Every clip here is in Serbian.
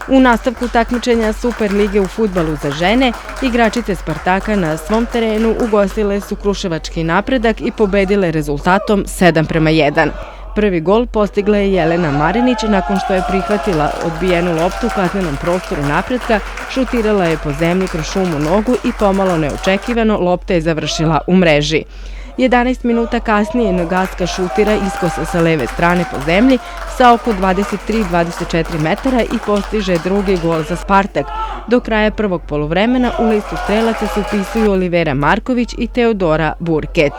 U nastavku takmičenja Super lige u fudbalu za žene, igračice Spartaka na svom terenu ugostile su Kruševački Napredak i pobedile rezultatom 7:1. Prvi gol postigla je Jelena Marinić nakon što je prihvatila odbijenu loptu u kaznenom prostoru Napretka, šutirala je po zemlji kroz šumu nogu i pomalo neočekivano lopta je završila u mreži. 11 minuta kasnije Nogaska šutira iskosa sa leve strane po zemlji sa oko 23-24 metara i postiže drugi gol za Spartak. Do kraja prvog poluvremena u listu strelaca se upisuju Olivera Marković i Teodora Burket.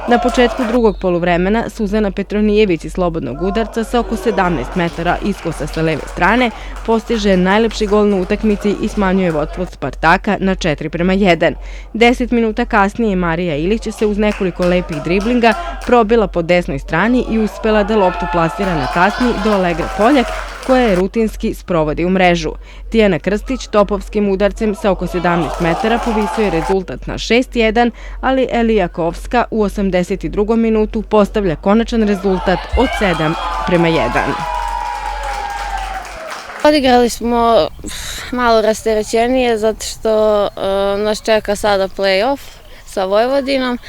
Na početku drugog poluvremena Suzana Petronijević iz slobodnog udarca sa oko 17 metara iskosa sa leve strane postiže najlepši gol na utakmici i smanjuje vodstvo Spartaka na 4:1. 10 minuta kasnije Marija Ilić se uz nekoliko lepih driblinga probila po desnoj strani i uspela da loptu plasira na tasni do Allegra Poljak, koja je rutinski sprovodi u mrežu. Tijana Krstić topovskim udarcem sa oko 17 metara povisuje rezultat na 6:1, ali Elija Kovska u 82. minutu postavlja konačan rezultat od 7:1. Odigrali smo malo rasterećenije zato što nas čeka sada play-off sa Vojvodinom.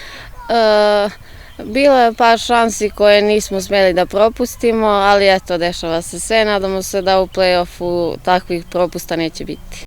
Bilo je par šansi koje nismo smjeli da propustimo, ali eto, dešava se sve. Nadamo se da u play-offu takvih propusta neće biti.